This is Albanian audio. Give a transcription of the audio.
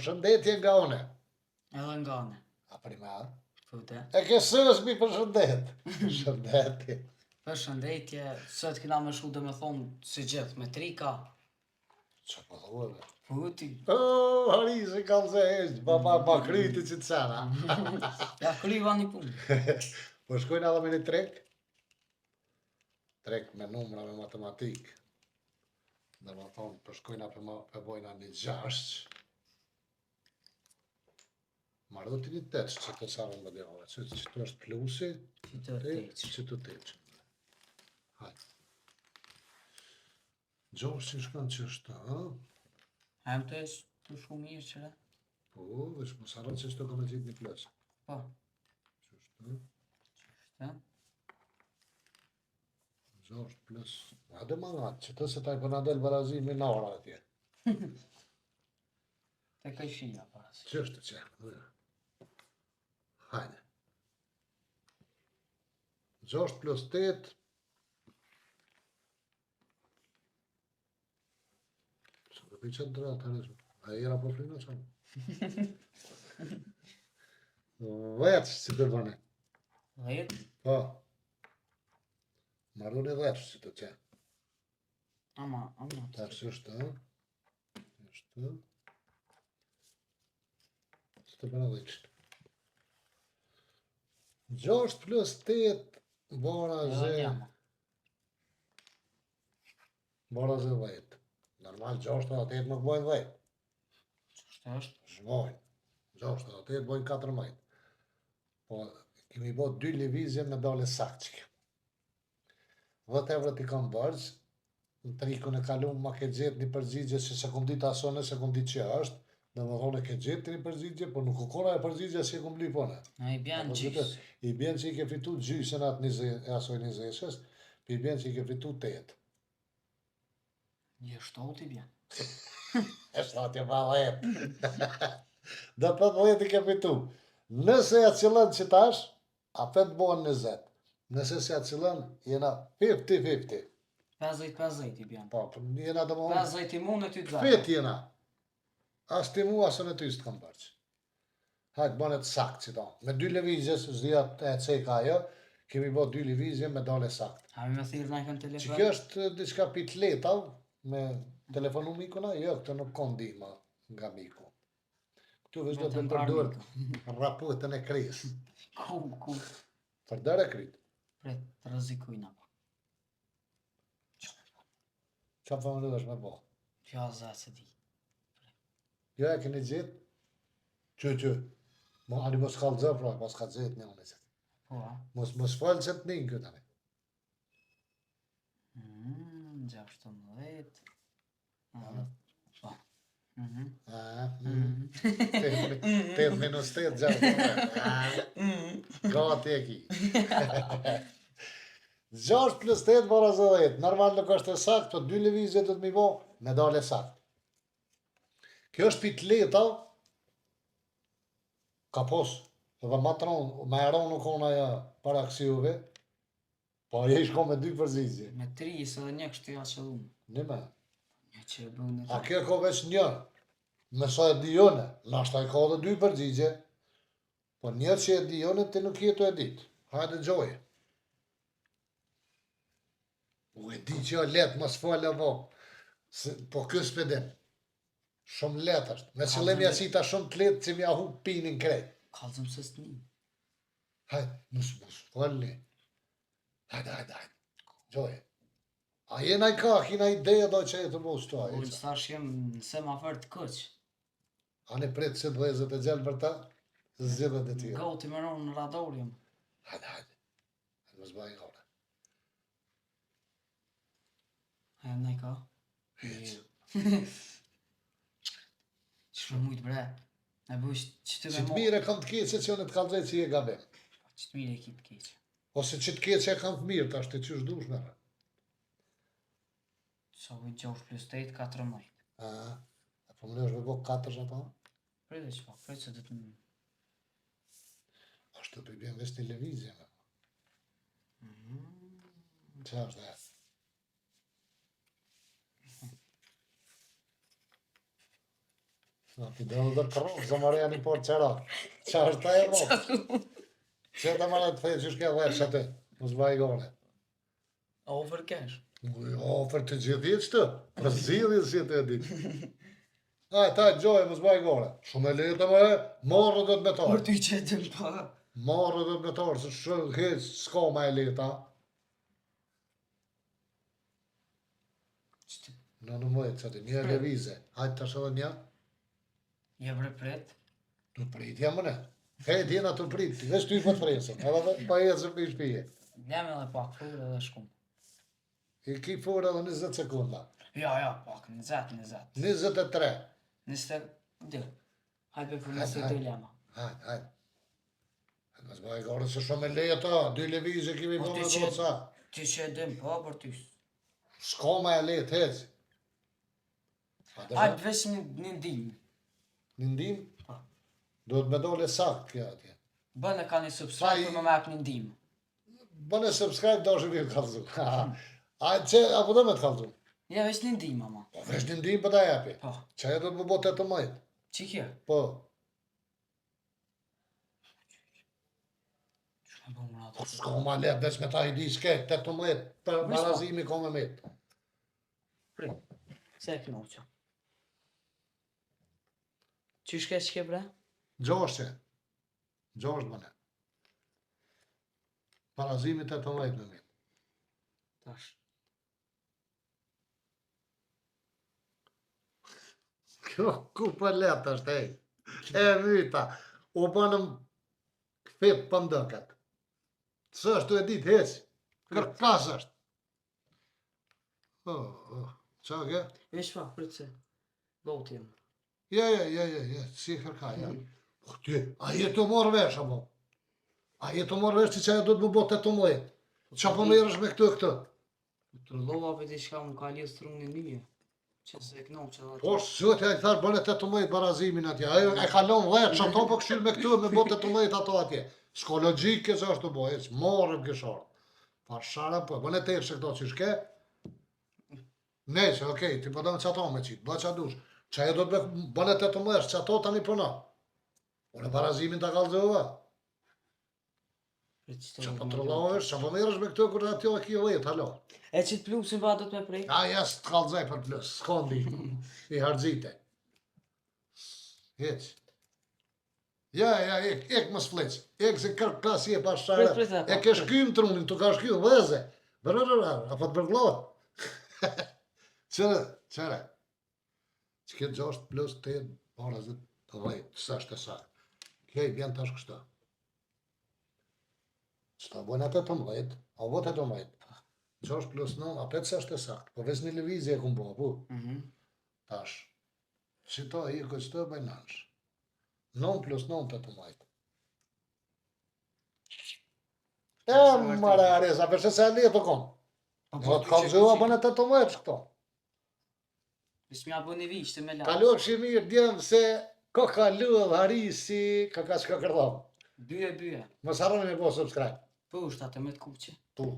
Përshëndetje nga une. Edhe nga une. A primar? Fute. E ke sërës mi përshëndet. Përshëndetje. Përshëndetje, sot kena me shu dhe me thonë si gjithë me trika. Që po thuve? Futi. Hari se kam se heshtë, pa kryti që të sana. Ja kryva një punë. Po shkojnë edhe me një trek? Trek me numra, me matematikë. Dhe më thonë, po shkojnë për bojna një 6. Marrë do t'i një 8 që të sarën më djave, që të është plusi, që të 8. Hajde. Gjosh që shkën që është, ha? Hem të është të shumë mirë qëre? Po, vesh më sarën që është të këmë gjitë një plus. Po. Që është? Gjosh plus. Hajde më nga, që të se taj për në delë barazimi në ora atje. Te kaj shia parazim. Që është të qenë? Hajde. 6 plus 8. Që të për qënë të ratë, a e era po frinë qënë? Vetë që të bëne. Vetë? Po. Marrë një vetë që të qenë. Ama. Tarë që është, ha? Është. Që të bëne dhe qëtë. 6 plus 8 bara zë vetë. Normal 6 dhe 8 nuk bojnë vetë. Qështë është? Shmojnë. 6 dhe 8 bojnë 14. Po, kemi bo 2 levizje me dale sakqike. 10 euro t'i kam bërgjë, në trikun e kalumë ma ke gjetë një përgjigje që se kom ditë asone, se kom ditë që është, dhe më thonë e ke gjetë një përgjigje, por nuk u kona e përgjigje si e kom bli pone. A i bjen gjysë. I bjen që i ke fitu gjysën atë asoj 20-shës, për i bjen që i ke fitu 8. Një 7 i bjen. E 7 e pa 10. Dhe 15 i ke fitu. Nëse ja cilën që tash, a petë bojnë 20. Nëse se ja cilën, jena 50-50. 50-50 i bjen. Po, jena dhe më 50 i mund e ty të zatë. Fit jena. As ti mu, asën e ty së të kam bërqë. Hajtë banet sakt që ta. Me 2 levizje, së zdia e ceka ajo, kemi bo 2 levizje me dale sakt. A mi me thirë në kënë telefon? Që kjo është diçka pitleta, me telefonu mikuna, jo, këtë nuk kondima nga miku. Këtu vështë do të përdur rapotën e krisë. Ku? Përdër e krytë. Pret, të rëzikujna. Qa për më është me bo? Pja za se di. Jo e keni gjithë? Që. Ani mos kalëzë, pra, mos ka gjithë një unë e gjithë. Po, a? Mos falë që të një në këtë anë. 16. Po. 8 minus 8, 16. Gati e ki. 6 plus 8 bara 10. Normal nuk është e sakt, po 2 levizje do të mi bo, me dale sakt. Kjo është pitleta, ka pos, dhe matron, me eron nuk ona ja para kësiuve, po e shko me 2 përzizje. Me 3, se dhe një kështë ja që dhumë. Një me. Një që e bënë A kjo ka veç një, me sa e dijone, nashta i ka dhe 2 përgjigje, po një që e dijone, ti nuk jetu e ditë. Hajde gjoje. U e di që jo letë, mos falë avo, po kësë pëdim. Shumë letë është, me qëllim jasita shumë të letë që mja hu pinin krejt. Kalëzëm se së të një. Hajde, mos falë. Hajde. Gjoje. A jena i ka, kina ideja do që e të mos të Unë stash jem në semafor të këq. A ne pretë që të vëzët e gjelë për ta, zhjithët e tjera. Gati më ronë në radorium. Hajde. Mos bëj ora. Hajde në i ka. Që mujtë bre. E bësh që të Që të mire kam të keqe që në të kalzej që je gabim. Që të mire e ki të keqe. Ose që të keqe kam të mirë, ta është të qysh dush me rë. Sa vëjt 6 plus 8, 14. A po më është me bo 4 që ta? Prejtë që pa, prejtë që të të më... Ashtë të të i bjen vesh një levizje me. Që është dhe? Ti do të kërrov, zëmërja një por qëra. Qa është ta e rov? Që të marrë të fejë që shke dhesh aty, mos vaj gore. Over cash. Ofër të gjithit që të, për zidhjet si të edit. Aj, ta gjoj, mos vaj gore. Shumë e letë më e, marrë dhe të Por metarë. ty që e dëm pa. Marrë dhe të metarë, se shumë heq, s'ka ma e leta. Në mëjtë, që të një levize. Hajtë të shëllë një, Je bre pret. të prit, jam më ne. Hej, djena të prit, veç ty për të presën, edhe pa e zë për i shpije. Lem edhe pak furë edhe shkum. I ki furë edhe 20 sekunda. Ja, pak, 20. 23. 22. Hajde për Hajde, 22 lema. Hajde. Mos bëj gore se shumë e leta, 2 levizje kemi Po bërë ti me që- do të sa. Ti që e dëm pa për ty. S'ka ma e letë, hec. Hajde vesh një ndim. Në ndim, Po. do të me dole sakt kjo atje. Bënë ka një subscribe për më me apë një ndim. Bëne subscribe do është mirë kalzu. A që, apo do me të kalzu? Ja, vesh një ndim, ama. Po vesh një ndim për ta jepi. Po, Që e do të më bote të majtë. që kjo? Po, Që me bëmë po ato? s'ka ma letë, veç me ta i di s'ke, 18, për Vesh barazimi ka me metë. Pri, se e këno që? Që shke që ke bre? Gjoshtje. Gjosht bëne. Barazimi 18 me metë. Tash. Kjo, ku për letë është, e myta. U bënëm këfit për ndëkat. Së është të e ditë hec. Kërkas është. Qa ke? Vesh pa, prit se. Loti jem. Ja, si kërka, ja. Po ty, a je të morë vesh, apo? A je të morë vesh që e do të më bote të mëjë? Qa po më jërësh me këtë e këtë? Të lova për t'i shka më ka lidhë strunin një. Që se e këno që dhe. Po, sëtë e thash bëne 18 barazimin atje. Ajo e kalon 10, që ato po këshirë me këtë, me bote 18 ato atje. S'ko logike që është të bojë, që morëm kësharë. Pa shara po, bëne të që këto që shke. Ne që, okej, ti po do me që ato me qitë, bë që dush. Që ajo do të bëne 18, që ato tani përna. Unë barazimin të kalzova. Që po të rëllohësh, që po merësh me këtë kërë atjo e kjo vetë, halo. E që të plusin pa do të me prej? Ja, jas të kalzaj për plus, s'kondi, i hardzite. Heq. Ja, ek më s'fleq, ek se kërë klasi e pas shara, Prit, e ke shkym trunin, të ka shkym, vëze. Bërërërar, apo të bërglohet. Qëre. Që këtë 6 plus 8, ora 10, së është e sa. Kej, bjen tash kështa. Që ta bojnë atë 18, a vot 18. 6 plus 9, a 5 është e sakt. Po veç një levizje e kumë po. Tash. Qëto i kështë të bëjnansh. 9 plus 9 18. E mara areza, përse se e le të kom. Po të kam zëva bënë 18 këto. Vesh mja bë një vishë të me la. Kalof që mirë djemë se ka kalu dhe harisi, ka shka kërdham. Byje. Mos harroni me po subscribe. Po ushtë atë me të kuqe. Tu.